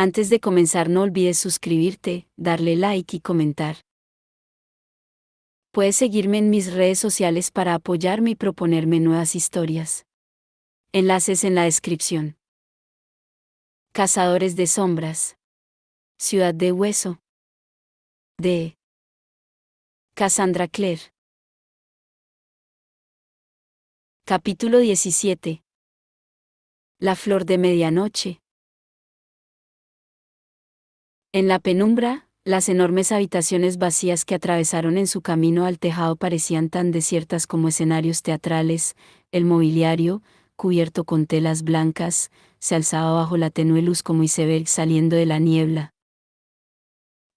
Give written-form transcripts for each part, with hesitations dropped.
Antes de comenzar no olvides suscribirte, darle like y comentar. Puedes seguirme en mis redes sociales para apoyarme y proponerme nuevas historias. Enlaces en la descripción. Cazadores de sombras. Ciudad de Hueso. De Cassandra Clare. Capítulo 17. La flor de medianoche. En la penumbra, las enormes habitaciones vacías que atravesaron en su camino al tejado parecían tan desiertas como escenarios teatrales. El mobiliario, cubierto con telas blancas, se alzaba bajo la tenue luz como iceberg saliendo de la niebla.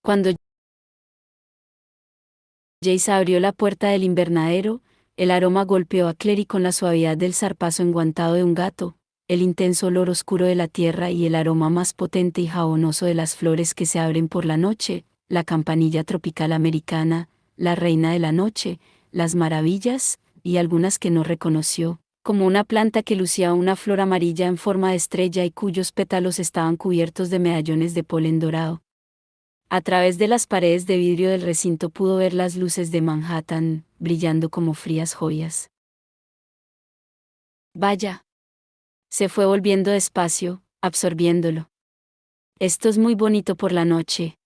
Cuando Jace abrió la puerta del invernadero, el aroma golpeó a Clary con la suavidad del zarpazo enguantado de un gato, el intenso olor oscuro de la tierra y el aroma más potente y jabonoso de las flores que se abren por la noche, la campanilla tropical americana, la reina de la noche, las maravillas, y algunas que no reconoció, como una planta que lucía una flor amarilla en forma de estrella y cuyos pétalos estaban cubiertos de medallones de polen dorado. A través de las paredes de vidrio del recinto pudo ver las luces de Manhattan, brillando como frías joyas. Vaya. Se fue volviendo despacio, absorbiéndolo. Esto es muy bonito por la noche.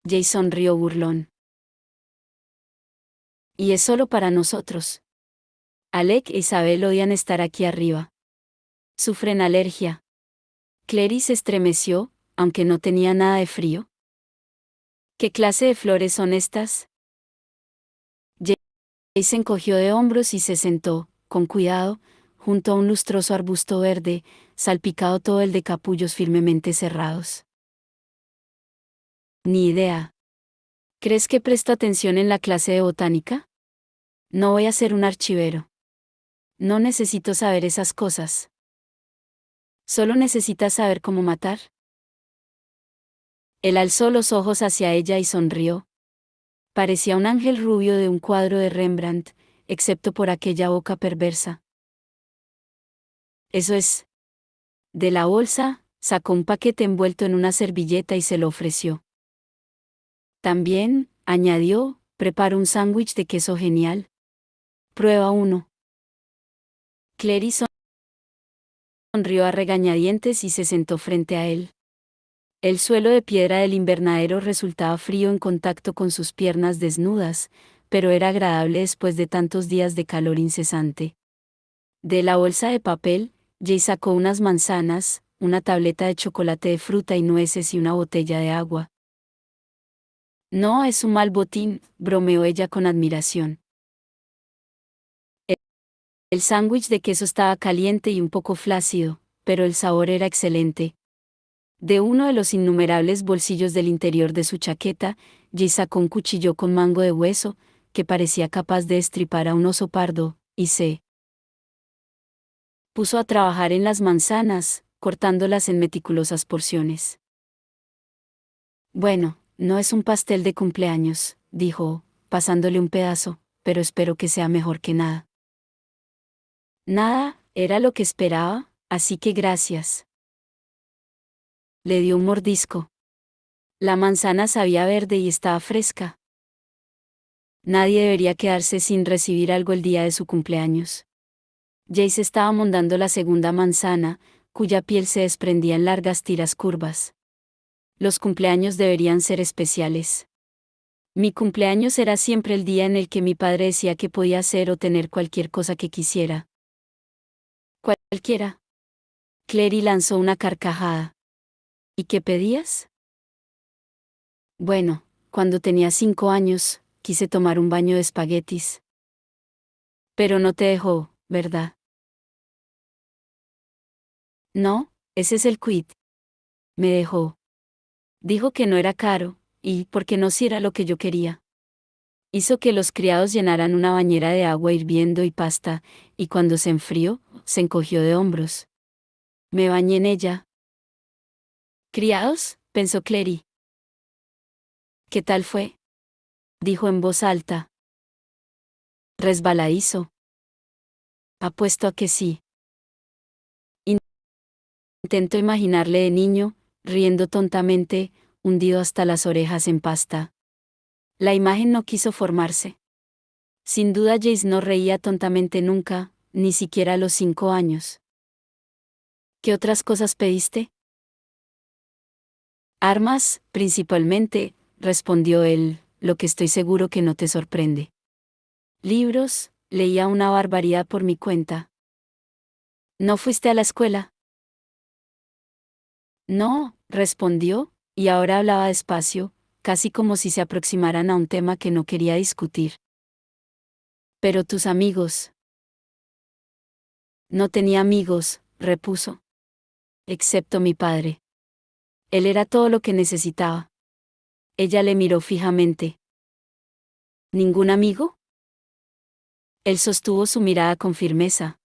Jay sonrió burlón. Y es solo para nosotros. Alec e Isabel odian estar aquí arriba. Sufren alergia. Clary se estremeció, aunque no tenía nada de frío. ¿Qué clase de flores son estas? Jay se encogió de hombros y se sentó, con cuidado, junto a un lustroso arbusto verde, salpicado todo el de capullos firmemente cerrados. Ni idea. ¿Crees que presto atención en la clase de botánica? No voy a ser un archivero. No necesito saber esas cosas. ¿Solo necesitas saber cómo matar? Él alzó los ojos hacia ella y sonrió. Parecía un ángel rubio de un cuadro de Rembrandt, excepto por aquella boca perversa. Eso es. De la bolsa, sacó un paquete envuelto en una servilleta y se lo ofreció. También, añadió, preparo un sándwich de queso genial. Prueba uno. Clary sonrió a regañadientes y se sentó frente a él. El suelo de piedra del invernadero resultaba frío en contacto con sus piernas desnudas, pero era agradable después de tantos días de calor incesante. De la bolsa de papel, Jay sacó unas manzanas, una tableta de chocolate de fruta y nueces y una botella de agua. No es un mal botín, bromeó ella con admiración. El sándwich de queso estaba caliente y un poco flácido, pero el sabor era excelente. De uno de los innumerables bolsillos del interior de su chaqueta, Jay sacó un cuchillo con mango de hueso, que parecía capaz de destripar a un oso pardo, y se puso a trabajar en las manzanas, cortándolas en meticulosas porciones. Bueno, no es un pastel de cumpleaños, dijo, pasándole un pedazo, pero espero que sea mejor que nada. Nada, era lo que esperaba, así que gracias. Le dio un mordisco. La manzana sabía verde y estaba fresca. Nadie debería quedarse sin recibir algo el día de su cumpleaños. Jace estaba mondando la segunda manzana, cuya piel se desprendía en largas tiras curvas. Los cumpleaños deberían ser especiales. Mi cumpleaños era siempre el día en el que mi padre decía que podía hacer o tener cualquier cosa que quisiera. Cualquiera. Clary lanzó una carcajada. ¿Y qué pedías? Bueno, cuando tenía 5 años, quise tomar un baño de espaguetis. Pero no te dejó, ¿verdad? No, ese es el quid. Me dejó. Dijo que no era caro, y, porque no si era lo que yo quería. Hizo que los criados llenaran una bañera de agua hirviendo y pasta, y cuando se enfrió, se encogió de hombros. Me bañé en ella. ¿Criados?, pensó Clary. ¿Qué tal fue?, dijo en voz alta. Resbaladizo. Apuesto a que sí. Intento imaginarle de niño, riendo tontamente, hundido hasta las orejas en pasta. La imagen no quiso formarse. Sin duda Jace no reía tontamente nunca, ni siquiera a los 5 años. ¿Qué otras cosas pediste? Armas, principalmente, respondió él, lo que estoy seguro que no te sorprende. Libros, leía una barbaridad por mi cuenta. ¿No fuiste a la escuela? No, respondió, y ahora hablaba despacio, casi como si se aproximaran a un tema que no quería discutir. Pero tus amigos. No tenía amigos, repuso. Excepto mi padre. Él era todo lo que necesitaba. Ella le miró fijamente. ¿Ningún amigo? Él sostuvo su mirada con firmeza.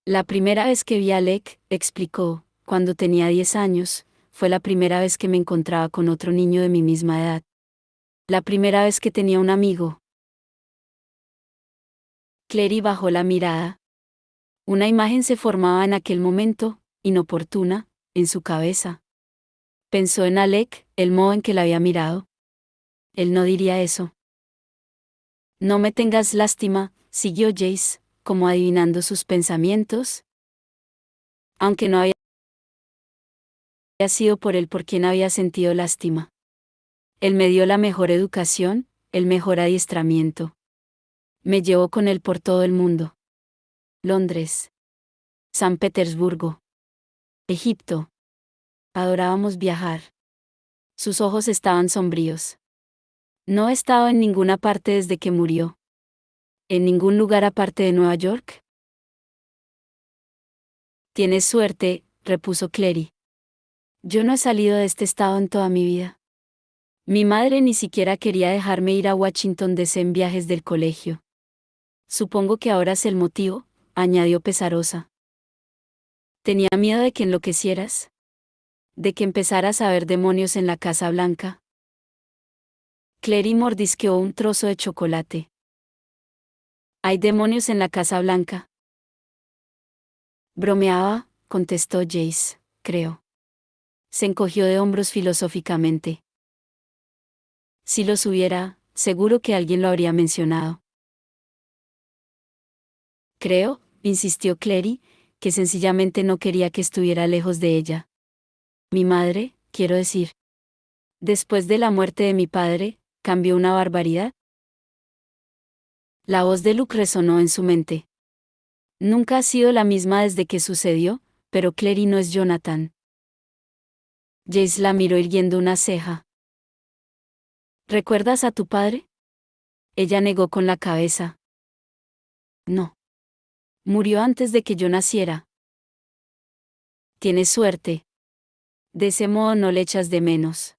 La primera vez que vi a Alec, explicó, cuando tenía 10 años, fue la primera vez que me encontraba con otro niño de mi misma edad. La primera vez que tenía un amigo. Clary bajó la mirada. Una imagen se formaba en aquel momento, inoportuna, en su cabeza. Pensó en Alec, el modo en que la había mirado. Él no diría eso. No me tengas lástima, siguió Jace, como adivinando sus pensamientos. Aunque no había sido por él por quien había sentido lástima. Él me dio la mejor educación, el mejor adiestramiento. Me llevó con él por todo el mundo. Londres. San Petersburgo. Egipto. Adorábamos viajar. Sus ojos estaban sombríos. No he estado en ninguna parte desde que murió. ¿En ningún lugar aparte de Nueva York? Tienes suerte, repuso Clary. Yo no he salido de este estado en toda mi vida. Mi madre ni siquiera quería dejarme ir a Washington DC en viajes del colegio. Supongo que ahora es el motivo, añadió pesarosa. ¿Tenía miedo de que enloquecieras? ¿De que empezaras a ver demonios en la Casa Blanca? Clary mordisqueó un trozo de chocolate. ¿Hay demonios en la Casa Blanca? Bromeaba, contestó Jace, creo. Se encogió de hombros filosóficamente. Si los hubiera, seguro que alguien lo habría mencionado. Creo, insistió Clary, que sencillamente no quería que estuviera lejos de ella. Mi madre, quiero decir. Después de la muerte de mi padre, ¿cambió una barbaridad? La voz de Luke resonó en su mente. Nunca ha sido la misma desde que sucedió, pero Clary no es Jonathan. Jace la miró irguiendo una ceja. ¿Recuerdas a tu padre? Ella negó con la cabeza. No. Murió antes de que yo naciera. Tienes suerte. De ese modo no le echas de menos.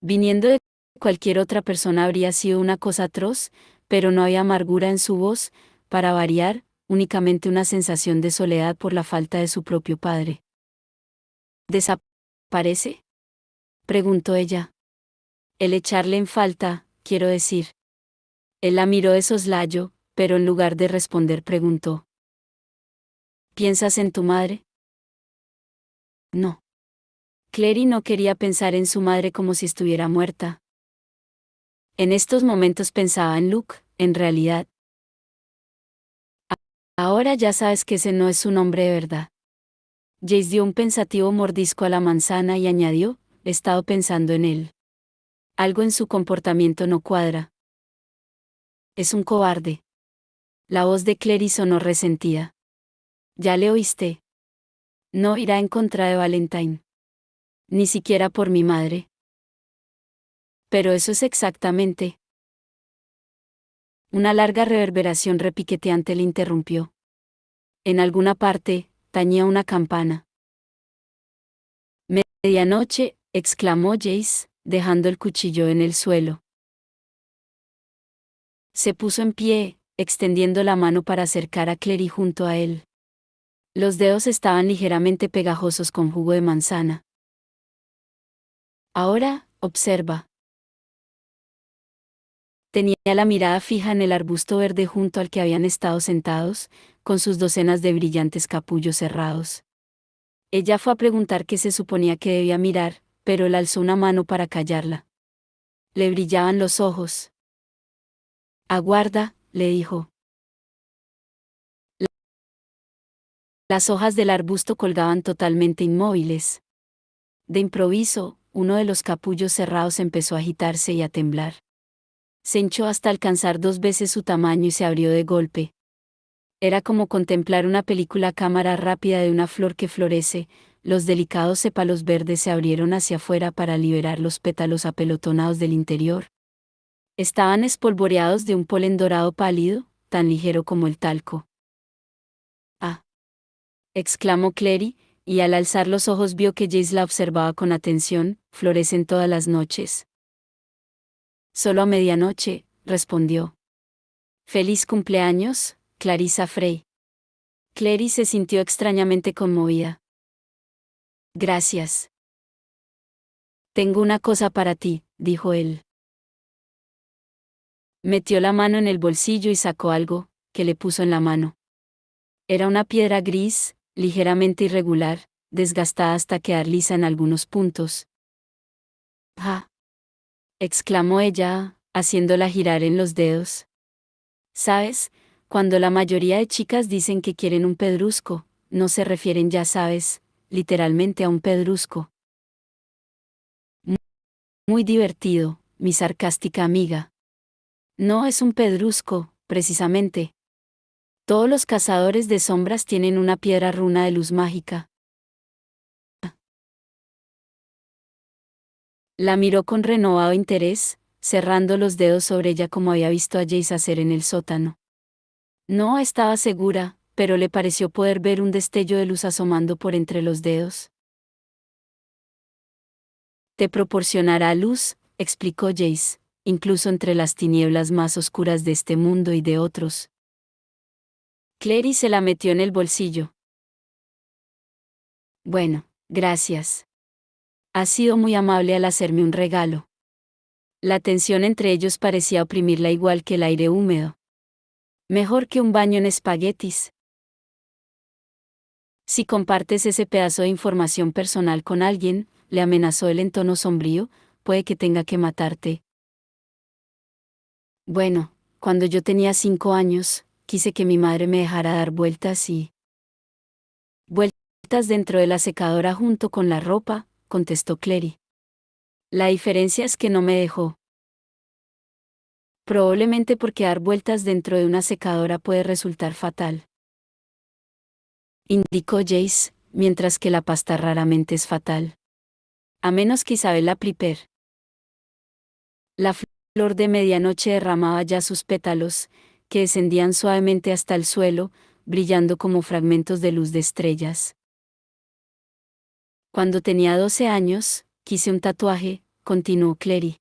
Viniendo de cualquier otra persona habría sido una cosa atroz, pero no había amargura en su voz, para variar, únicamente una sensación de soledad por la falta de su propio padre. ¿Desaparece? Preguntó ella. El echarle en falta, quiero decir. Él la miró de soslayo, pero en lugar de responder preguntó. ¿Piensas en tu madre? No. Clary no quería pensar en su madre como si estuviera muerta. En estos momentos pensaba en Luke, en realidad. Ahora ya sabes que ese no es su nombre de verdad. Jace dio un pensativo mordisco a la manzana y añadió, he estado pensando en él. Algo en su comportamiento no cuadra. Es un cobarde. La voz de Clary sonó resentida. ¿Ya le oíste? No irá en contra de Valentine. Ni siquiera por mi madre. Pero eso es exactamente. Una larga reverberación repiqueteante le interrumpió. En alguna parte, tañía una campana. Medianoche, exclamó Jace, dejando el cuchillo en el suelo. Se puso en pie, extendiendo la mano para acercar a Clary junto a él. Los dedos estaban ligeramente pegajosos con jugo de manzana. Ahora, observa. Tenía la mirada fija en el arbusto verde junto al que habían estado sentados, con sus docenas de brillantes capullos cerrados. Ella fue a preguntar qué se suponía que debía mirar, pero él alzó una mano para callarla. Le brillaban los ojos. Aguarda, le dijo. Las hojas del arbusto colgaban totalmente inmóviles. De improviso, uno de los capullos cerrados empezó a agitarse y a temblar. Se hinchó hasta alcanzar 2 veces su tamaño y se abrió de golpe. Era como contemplar una película a cámara rápida de una flor que florece. Los delicados sépalos verdes se abrieron hacia afuera para liberar los pétalos apelotonados del interior. Estaban espolvoreados de un polen dorado pálido, tan ligero como el talco. ¡Ah! Exclamó Clary, y al alzar los ojos vio que Jace la observaba con atención. Florecen todas las noches. Solo a medianoche, respondió. Feliz cumpleaños, Clarissa Frey. Clary se sintió extrañamente conmovida. Gracias. Tengo una cosa para ti, dijo él. Metió la mano en el bolsillo y sacó algo, que le puso en la mano. Era una piedra gris, ligeramente irregular, desgastada hasta quedar lisa en algunos puntos. ¡Ah! Exclamó ella, haciéndola girar en los dedos. ¿Sabes? Cuando la mayoría de chicas dicen que quieren un pedrusco, no se refieren, ya sabes, literalmente a un pedrusco. Muy divertido, mi sarcástica amiga. No es un pedrusco, precisamente. Todos los cazadores de sombras tienen una piedra runa de luz mágica. La miró con renovado interés, cerrando los dedos sobre ella como había visto a Jace hacer en el sótano. No estaba segura, pero le pareció poder ver un destello de luz asomando por entre los dedos. Te proporcionará luz, explicó Jace, incluso entre las tinieblas más oscuras de este mundo y de otros. Clary se la metió en el bolsillo. Bueno, gracias. Has sido muy amable al hacerme un regalo. La tensión entre ellos parecía oprimirla igual que el aire húmedo. Mejor que un baño en espaguetis. Si compartes ese pedazo de información personal con alguien, le amenazó él en tono sombrío, puede que tenga que matarte. Bueno, cuando yo tenía 5 años, quise que mi madre me dejara dar vueltas vueltas dentro de la secadora junto con la ropa, contestó Clary. La diferencia es que no me dejó. Probablemente porque dar vueltas dentro de una secadora puede resultar fatal, indicó Jace, mientras que la pasta raramente es fatal. A menos que Isabella Piper. La flor de medianoche derramaba ya sus pétalos, que descendían suavemente hasta el suelo, brillando como fragmentos de luz de estrellas. Cuando tenía 12 años, quise un tatuaje, continuó Clary.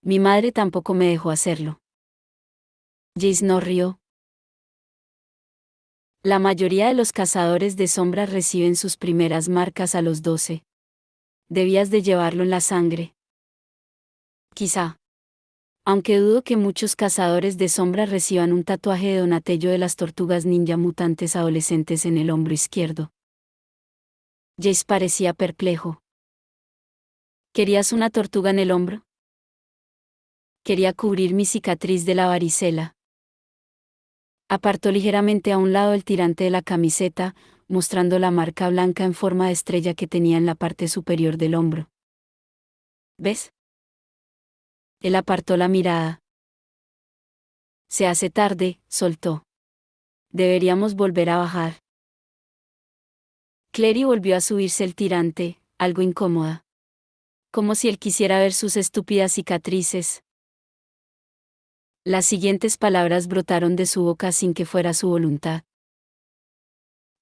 Mi madre tampoco me dejó hacerlo. Jace no rió. La mayoría de los cazadores de sombras reciben sus primeras marcas a los 12. Debías de llevarlo en la sangre. Quizá. Aunque dudo que muchos cazadores de sombras reciban un tatuaje de Donatello de las tortugas ninja mutantes adolescentes en el hombro izquierdo. Jace parecía perplejo. ¿Querías una tortuga en el hombro? Quería cubrir mi cicatriz de la varicela. Apartó ligeramente a un lado el tirante de la camiseta, mostrando la marca blanca en forma de estrella que tenía en la parte superior del hombro. ¿Ves? Él apartó la mirada. Se hace tarde, soltó. Deberíamos volver a bajar. Clary volvió a subirse el tirante, algo incómoda. Como si él quisiera ver sus estúpidas cicatrices. Las siguientes palabras brotaron de su boca sin que fuera su voluntad.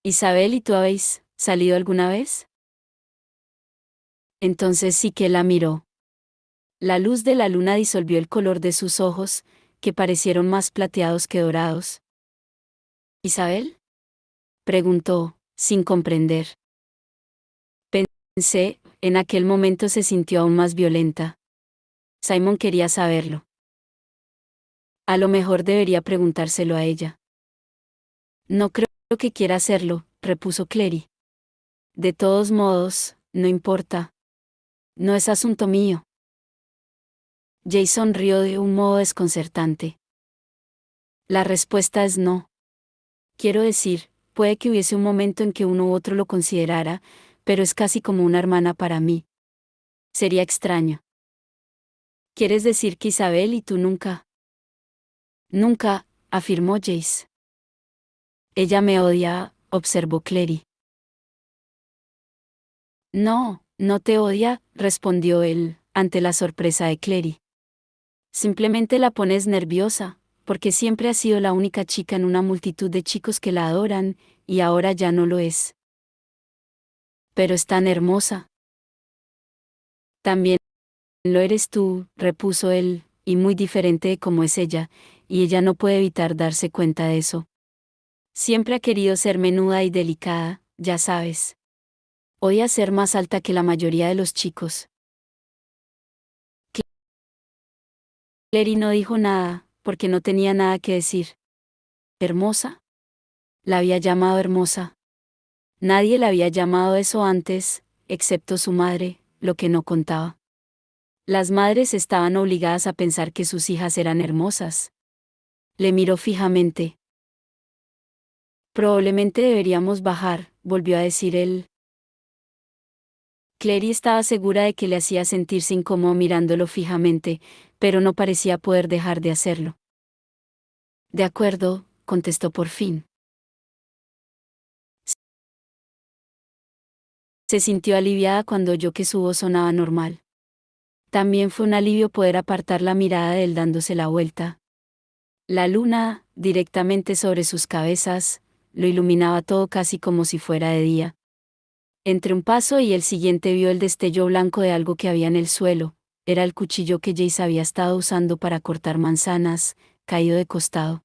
Isabel, ¿y tú habéis salido alguna vez? Entonces sí que la miró. La luz de la luna disolvió el color de sus ojos, que parecieron más plateados que dorados. ¿Isabel? Preguntó, sin comprender. Pensé, en aquel momento se sintió aún más violenta. Simon quería saberlo. A lo mejor debería preguntárselo a ella. No creo que quiera hacerlo, repuso Clary. De todos modos, no importa. No es asunto mío. Jason rió de un modo desconcertante. La respuesta es no. Quiero decir, puede que hubiese un momento en que uno u otro lo considerara, pero es casi como una hermana para mí. Sería extraño. ¿Quieres decir que Isabel y tú nunca? Nunca, afirmó Jace. Ella me odia, observó Clary. No, no te odia, respondió él, ante la sorpresa de Clary. Simplemente la pones nerviosa, porque siempre ha sido la única chica en una multitud de chicos que la adoran, y ahora ya no lo es. Pero es tan hermosa. También lo eres tú, repuso él, y muy diferente de cómo es ella, y ella no puede evitar darse cuenta de eso. Siempre ha querido ser menuda y delicada, ya sabes. Odia ser más alta que la mayoría de los chicos. Clary no dijo nada, porque no tenía nada que decir. ¿Hermosa? La había llamado hermosa. Nadie la había llamado eso antes, excepto su madre, lo que no contaba. Las madres estaban obligadas a pensar que sus hijas eran hermosas. Le miró fijamente. Probablemente deberíamos bajar, volvió a decir él. Clary estaba segura de que le hacía sentirse incómodo mirándolo fijamente, pero no parecía poder dejar de hacerlo. De acuerdo, contestó por fin. Se sintió aliviada cuando oyó que su voz sonaba normal. También fue un alivio poder apartar la mirada de él dándose la vuelta. La luna, directamente sobre sus cabezas, lo iluminaba todo casi como si fuera de día. Entre un paso y el siguiente vio el destello blanco de algo que había en el suelo. Era el cuchillo que Jace había estado usando para cortar manzanas, caído de costado.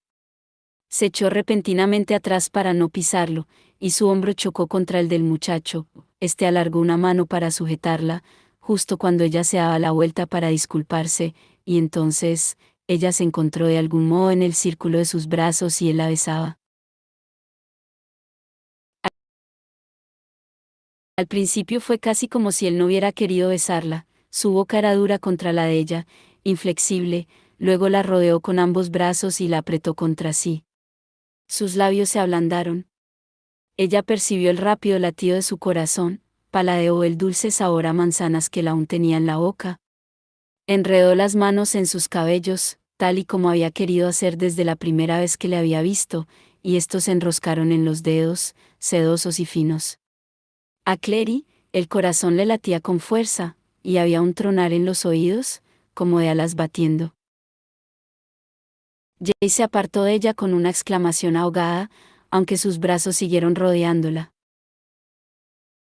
Se echó repentinamente atrás para no pisarlo, y su hombro chocó contra el del muchacho. Este alargó una mano para sujetarla, justo cuando ella se daba la vuelta para disculparse, y entonces, ella se encontró de algún modo en el círculo de sus brazos y él la besaba. Al principio fue casi como si él no hubiera querido besarla, su boca era dura contra la de ella, inflexible, luego la rodeó con ambos brazos y la apretó contra sí. Sus labios se ablandaron. Ella percibió el rápido latido de su corazón, paladeó el dulce sabor a manzanas que él aún tenía en la boca. Enredó las manos en sus cabellos, tal y como había querido hacer desde la primera vez que le había visto, y estos se enroscaron en los dedos, sedosos y finos. A Clary, el corazón le latía con fuerza, y había un tronar en los oídos, como de alas batiendo. Jay se apartó de ella con una exclamación ahogada, aunque sus brazos siguieron rodeándola.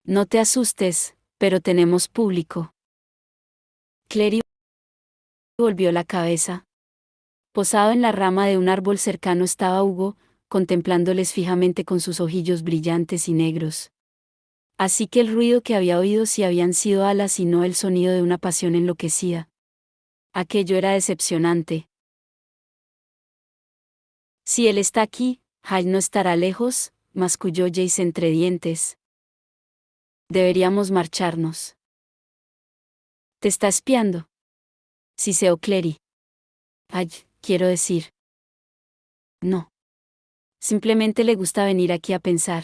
No te asustes, pero tenemos público. Clary volvió la cabeza. Posado en la rama de un árbol cercano estaba Hugo, contemplándoles fijamente con sus ojillos brillantes y negros. Así que el ruido que había oído sí habían sido alas y no el sonido de una pasión enloquecida. Aquello era decepcionante. Si él está aquí, Hal no estará lejos, masculló Jace entre dientes. Deberíamos marcharnos. ¿Te está espiando? Siseó Clary. Ay, quiero decir. No. Simplemente le gusta venir aquí a pensar.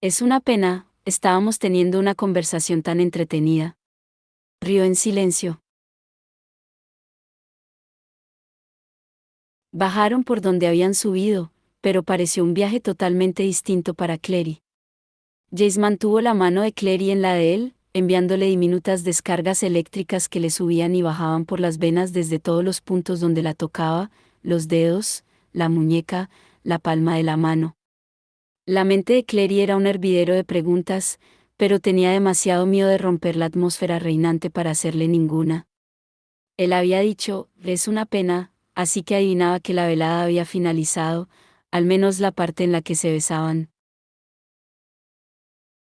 Es una pena, estábamos teniendo una conversación tan entretenida. Rió en silencio. Bajaron por donde habían subido, pero pareció un viaje totalmente distinto para Clary. Jace mantuvo la mano de Clary en la de él, enviándole diminutas descargas eléctricas que le subían y bajaban por las venas desde todos los puntos donde la tocaba, los dedos, la muñeca, la palma de la mano. La mente de Clary era un hervidero de preguntas, pero tenía demasiado miedo de romper la atmósfera reinante para hacerle ninguna. Él había dicho, es una pena, así que adivinaba que la velada había finalizado, al menos la parte en la que se besaban.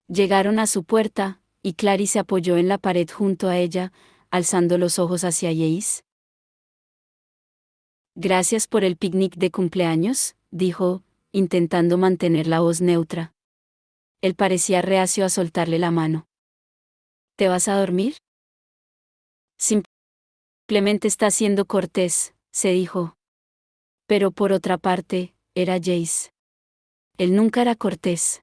Llegaron a su puerta, y Clary se apoyó en la pared junto a ella, alzando los ojos hacia Jace. Gracias por el picnic de cumpleaños, dijo, intentando mantener la voz neutra. Él parecía reacio a soltarle la mano. ¿Te vas a dormir? Simplemente está siendo cortés, se dijo. Pero por otra parte, era Jace. Él nunca era cortés.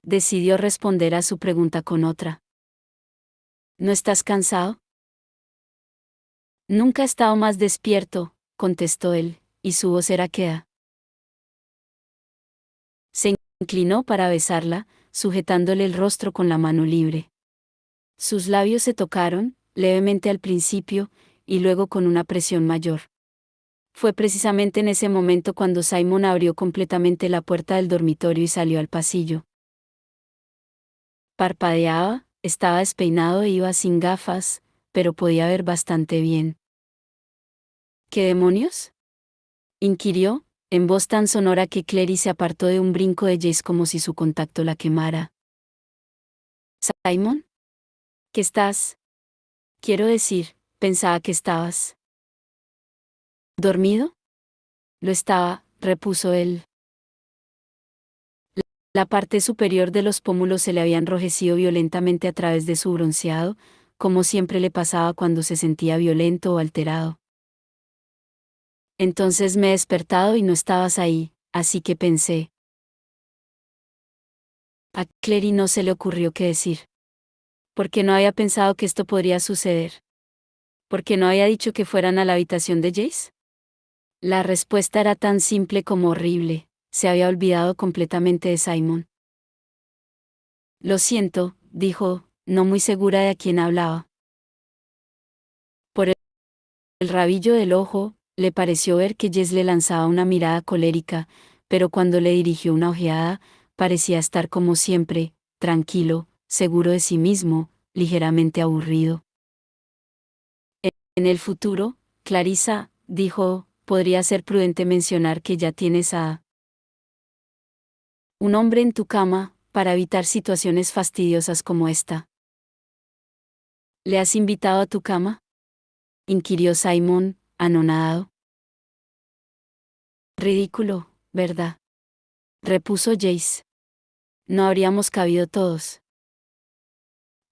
Decidió responder a su pregunta con otra. ¿No estás cansado? Nunca he estado más despierto, contestó él, y su voz era queda. Se inclinó para besarla, sujetándole el rostro con la mano libre. Sus labios se tocaron, levemente al principio, y luego con una presión mayor. Fue precisamente en ese momento cuando Simon abrió completamente la puerta del dormitorio y salió al pasillo. Parpadeaba, estaba despeinado e iba sin gafas, pero podía ver bastante bien. ¿Qué demonios?, inquirió, en voz tan sonora que Clary se apartó de un brinco de Jace como si su contacto la quemara. ¿Simon? ¿Qué estás? Quiero decir, pensaba que estabas. ¿Dormido? Lo estaba, repuso él. La parte superior de los pómulos se le había enrojecido violentamente a través de su bronceado, como siempre le pasaba cuando se sentía violento o alterado. Entonces me he despertado y no estabas ahí, así que pensé. A Clary no se le ocurrió qué decir. Porque no había pensado que esto podría suceder. ¿Porque no había dicho que fueran a la habitación de Jace? La respuesta era tan simple como horrible, se había olvidado completamente de Simon. Lo siento, dijo, no muy segura de a quién hablaba. Por el rabillo del ojo, le pareció ver que Jess le lanzaba una mirada colérica, pero cuando le dirigió una ojeada, parecía estar como siempre, tranquilo, seguro de sí mismo, ligeramente aburrido. En el futuro, Clarissa, dijo, podría ser prudente mencionar que ya tienes a un hombre en tu cama, para evitar situaciones fastidiosas como esta. ¿Le has invitado a tu cama?, inquirió Simon, anonadado. Ridículo, ¿verdad?, repuso Jace. No habríamos cabido todos.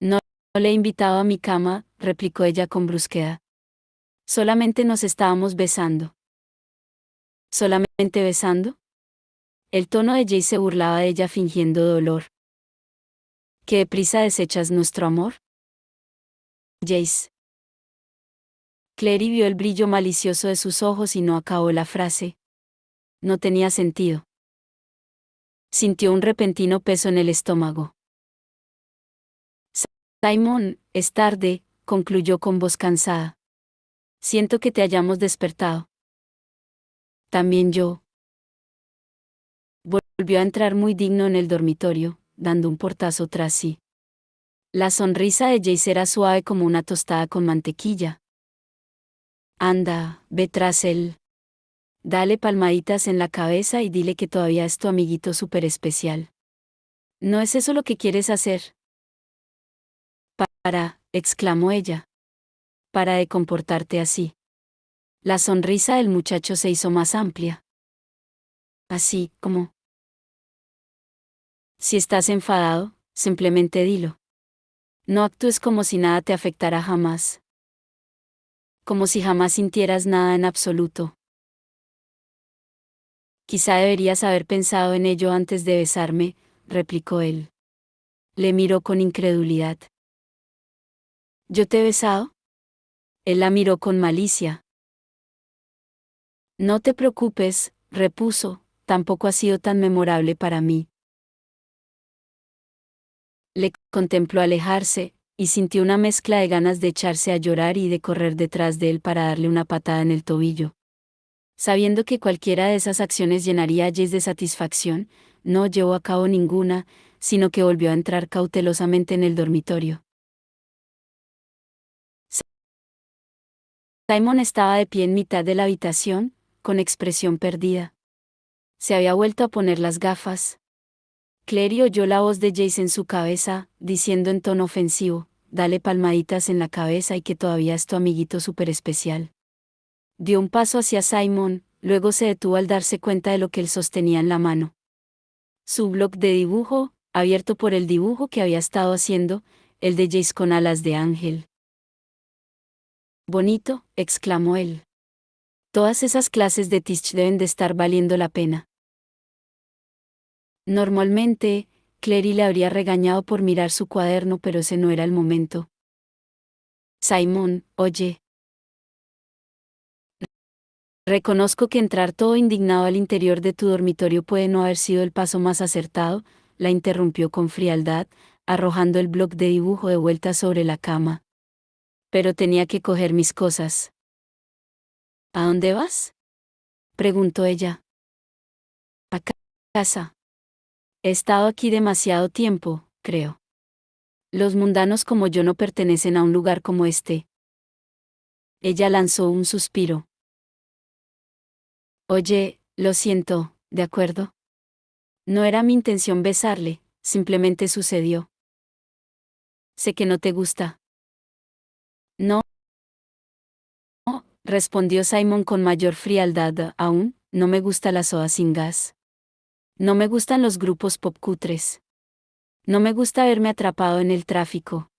No, no le he invitado a mi cama, replicó ella con brusquedad. Solamente nos estábamos besando. ¿Solamente besando? El tono de Jace se burlaba de ella fingiendo dolor. ¿Qué deprisa desechas nuestro amor? Jace. Clary vio el brillo malicioso de sus ojos y no acabó la frase. No tenía sentido. Sintió un repentino peso en el estómago. Simon, es tarde, concluyó con voz cansada. Siento que te hayamos despertado. También yo. Volvió a entrar muy digno en el dormitorio, dando un portazo tras sí. La sonrisa de Jace era suave como una tostada con mantequilla. Anda, ve tras él. Dale palmaditas en la cabeza y dile que todavía es tu amiguito súper especial. ¿No es eso lo que quieres hacer? Exclamó ella. Para de comportarte así. La sonrisa del muchacho se hizo más amplia. Así, como. Si estás enfadado, simplemente dilo. No actúes como si nada te afectara jamás. Como si jamás sintieras nada en absoluto. Quizá deberías haber pensado en ello antes de besarme, replicó él. Le miró con incredulidad. ¿Yo te he besado? Él la miró con malicia. No te preocupes, repuso, tampoco ha sido tan memorable para mí. Le contempló alejarse, y sintió una mezcla de ganas de echarse a llorar y de correr detrás de él para darle una patada en el tobillo. Sabiendo que cualquiera de esas acciones llenaría a Jace de satisfacción, no llevó a cabo ninguna, sino que volvió a entrar cautelosamente en el dormitorio. Simon estaba de pie en mitad de la habitación, con expresión perdida. Se había vuelto a poner las gafas. Clary oyó la voz de Jace en su cabeza, diciendo en tono ofensivo, dale palmaditas en la cabeza y que todavía es tu amiguito súper especial. Dio un paso hacia Simon, luego se detuvo al darse cuenta de lo que él sostenía en la mano. Su bloc de dibujo, abierto por el dibujo que había estado haciendo, el de Jace con alas de ángel. Bonito, exclamó él. Todas esas clases de Teach deben de estar valiendo la pena. Normalmente, Clary le habría regañado por mirar su cuaderno, pero ese no era el momento. Simon, oye. Reconozco que entrar todo indignado al interior de tu dormitorio puede no haber sido el paso más acertado, la interrumpió con frialdad, arrojando el bloc de dibujo de vuelta sobre la cama. Pero tenía que coger mis cosas. ¿A dónde vas?, preguntó ella. A casa. He estado aquí demasiado tiempo, creo. Los mundanos como yo no pertenecen a un lugar como este. Ella lanzó un suspiro. Oye, lo siento, ¿de acuerdo? No era mi intención besarle, simplemente sucedió. Sé que no te gusta. No, respondió Simon con mayor frialdad aún, no me gusta la soda sin gas. No me gustan los grupos pop cutres. No me gusta verme atrapado en el tráfico.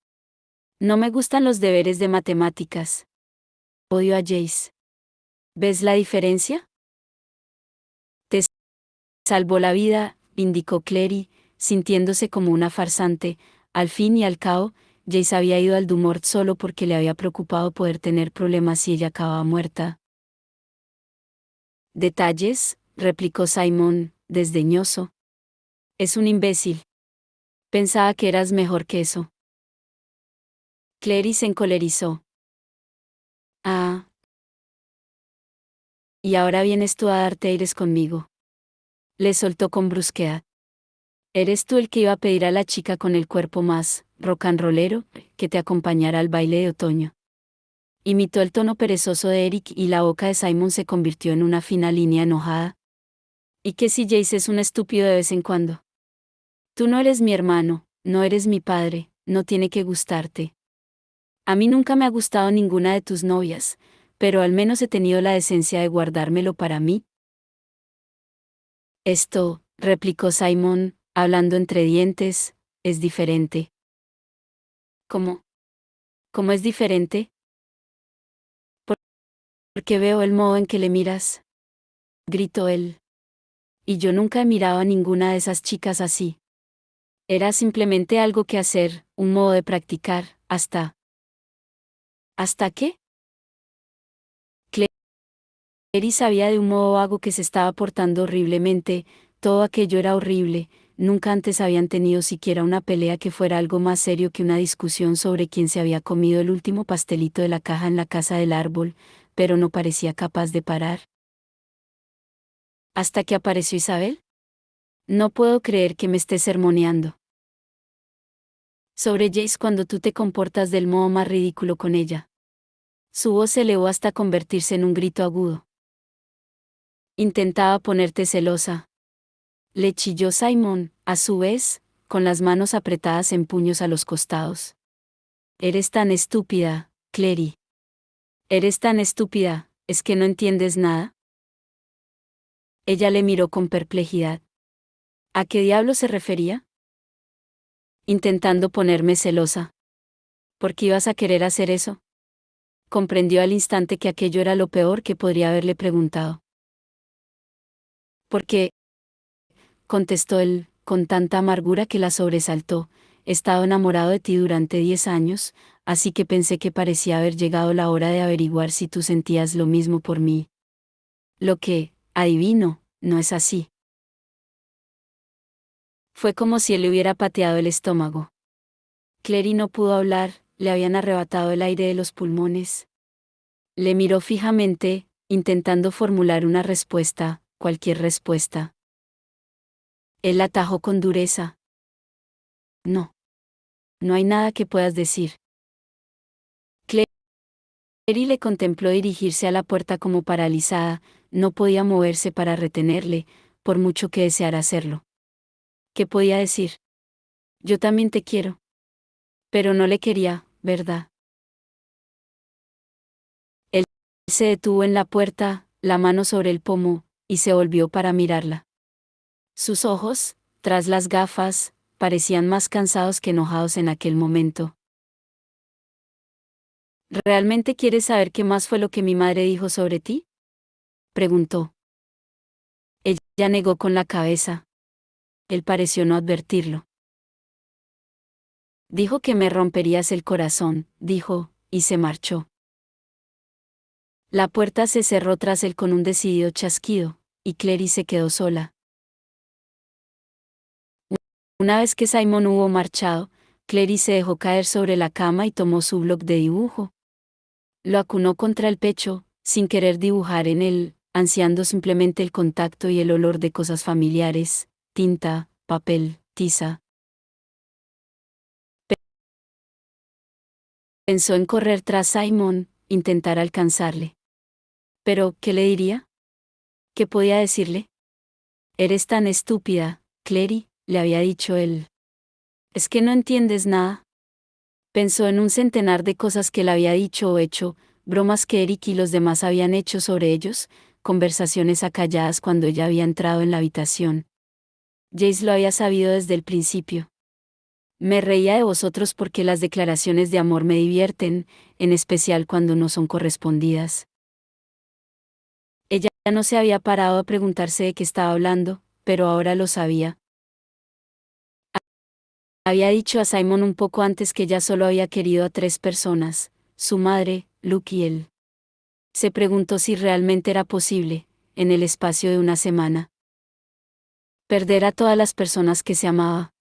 No me gustan los deberes de matemáticas. Odio a Jace. ¿Ves la diferencia? Te salvó la vida, indicó Clary, sintiéndose como una farsante. Al fin y al cabo, Jace había ido al Dumort solo porque le había preocupado poder tener problemas si ella acababa muerta. Detalles, replicó Simon, desdeñoso. Es un imbécil. Pensaba que eras mejor que eso. Clary se encolerizó. Ah. Y ahora vienes tú a darte aires conmigo. Le soltó con brusquedad. ¿Eres tú el que iba a pedir a la chica con el cuerpo más rock and rollero que te acompañara al baile de otoño? Imitó el tono perezoso de Eric y la boca de Simon se convirtió en una fina línea enojada. ¿Y qué si Jace es un estúpido de vez en cuando? Tú no eres mi hermano, no eres mi padre, no tiene que gustarte. A mí nunca me ha gustado ninguna de tus novias, pero al menos he tenido la decencia de guardármelo para mí. Esto, replicó Simon, hablando entre dientes, es diferente. ¿Cómo? ¿Cómo es diferente? Porque veo el modo en que le miras. Gritó él. Y yo nunca he mirado a ninguna de esas chicas así. Era simplemente algo que hacer, un modo de practicar, hasta... ¿Hasta qué? Clary sabía de un modo vago que se estaba portando horriblemente, todo aquello era horrible, nunca antes habían tenido siquiera una pelea que fuera algo más serio que una discusión sobre quién se había comido el último pastelito de la caja en la casa del árbol, pero no parecía capaz de parar. ¿Hasta que apareció Isabel? No puedo creer que me estés sermoneando. Sobre Jace cuando tú te comportas del modo más ridículo con ella. Su voz se elevó hasta convertirse en un grito agudo. Intentaba ponerte celosa. Le chilló Simon, a su vez, con las manos apretadas en puños a los costados. Eres tan estúpida, Clary. Eres tan estúpida, ¿es que no entiendes nada? Ella le miró con perplejidad. ¿A qué diablo se refería? Intentando ponerme celosa. ¿Por qué ibas a querer hacer eso? Comprendió al instante que aquello era lo peor que podría haberle preguntado. Porque, contestó él, con tanta amargura que la sobresaltó, he estado enamorado de ti durante 10 años, así que pensé que parecía haber llegado la hora de averiguar si tú sentías lo mismo por mí. Lo que, adivino, no es así. Fue como si él le hubiera pateado el estómago. Clary no pudo hablar, le habían arrebatado el aire de los pulmones. Le miró fijamente, intentando formular una respuesta, cualquier respuesta. Él la atajó con dureza. No. No hay nada que puedas decir. Clary le contempló dirigirse a la puerta como paralizada, no podía moverse para retenerle, por mucho que deseara hacerlo. ¿Qué podía decir? Yo también te quiero. Pero no le quería, ¿verdad? Él se detuvo en la puerta, la mano sobre el pomo, y se volvió para mirarla. Sus ojos, tras las gafas, parecían más cansados que enojados en aquel momento. ¿Realmente quieres saber qué más fue lo que mi madre dijo sobre ti?, preguntó. Ella negó con la cabeza. Él pareció no advertirlo. Dijo que me romperías el corazón, dijo, y se marchó. La puerta se cerró tras él con un decidido chasquido, y Clary se quedó sola. Una vez que Simon hubo marchado, Clary se dejó caer sobre la cama y tomó su bloc de dibujo. Lo acunó contra el pecho, sin querer dibujar en él, ansiando simplemente el contacto y el olor de cosas familiares, tinta, papel, tiza. Pensó en correr tras Simon, intentar alcanzarle. Pero, ¿qué le diría? ¿Qué podía decirle? Eres tan estúpida, Clary, le había dicho él. ¿Es que no entiendes nada? Pensó en un centenar de cosas que él había dicho o hecho, bromas que Eric y los demás habían hecho sobre ellos, conversaciones acalladas cuando ella había entrado en la habitación. Jace lo había sabido desde el principio. Me reía de vosotros porque las declaraciones de amor me divierten, en especial cuando no son correspondidas. Ella ya no se había parado a preguntarse de qué estaba hablando, pero ahora lo sabía. Había dicho a Simon un poco antes que ella solo había querido a 3 personas, su madre, Luke y él. Se preguntó si realmente era posible, en el espacio de una semana, perder a todas las personas que se amaba.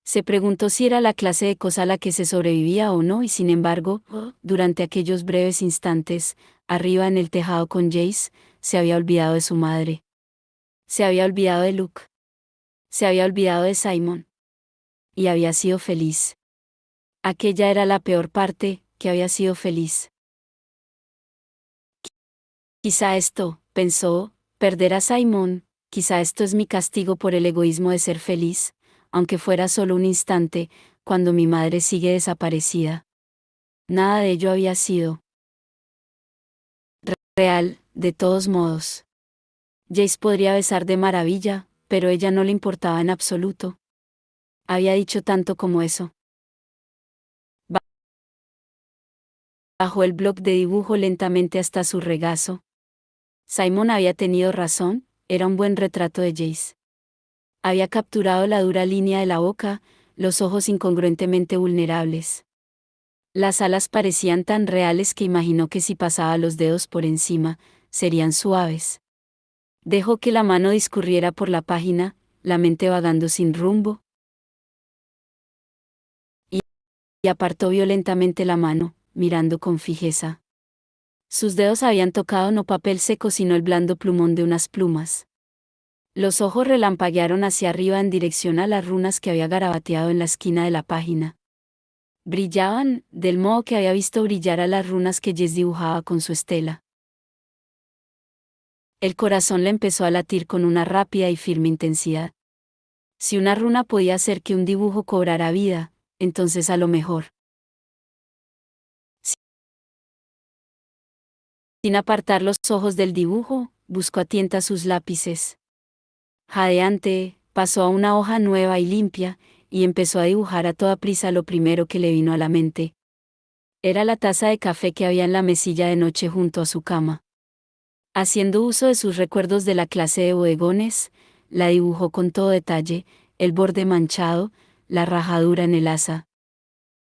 Se preguntó si era la clase de cosa a la que se sobrevivía o no y sin embargo, durante aquellos breves instantes, arriba en el tejado con Jace, se había olvidado de su madre. Se había olvidado de Luke. Se había olvidado de Simon. Y había sido feliz. Aquella era la peor parte, que había sido feliz. Quizá esto, pensó, perder a Simon, quizá esto es mi castigo por el egoísmo de ser feliz, aunque fuera solo un instante, cuando mi madre sigue desaparecida. Nada de ello había sido real, de todos modos. Jace podría besar de maravilla, pero ella no le importaba en absoluto. Había dicho tanto como eso. Bajó el bloc de dibujo lentamente hasta su regazo. Simon había tenido razón, era un buen retrato de Jace. Había capturado la dura línea de la boca, los ojos incongruentemente vulnerables. Las alas parecían tan reales que imaginó que si pasaba los dedos por encima, serían suaves. Dejó que la mano discurriera por la página, la mente vagando sin rumbo. Y apartó violentamente la mano, mirando con fijeza. Sus dedos habían tocado no papel seco sino el blando plumón de unas plumas. Los ojos relampaguearon hacia arriba en dirección a las runas que había garabateado en la esquina de la página. Brillaban, del modo que había visto brillar a las runas que Jess dibujaba con su estela. El corazón le empezó a latir con una rápida y firme intensidad. Si una runa podía hacer que un dibujo cobrara vida, entonces a lo mejor. Sin apartar los ojos del dibujo, buscó a tientas sus lápices. Jadeante, pasó a una hoja nueva y limpia, y empezó a dibujar a toda prisa lo primero que le vino a la mente. Era la taza de café que había en la mesilla de noche junto a su cama. Haciendo uso de sus recuerdos de la clase de bodegones, la dibujó con todo detalle, el borde manchado, la rajadura en el asa.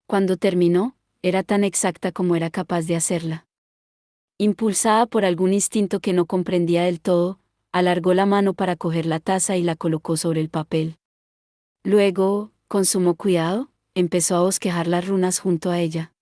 Cuando terminó, era tan exacta como era capaz de hacerla. Impulsada por algún instinto que no comprendía del todo, alargó la mano para coger la taza y la colocó sobre el papel. Luego, con sumo cuidado, empezó a bosquejar las runas junto a ella.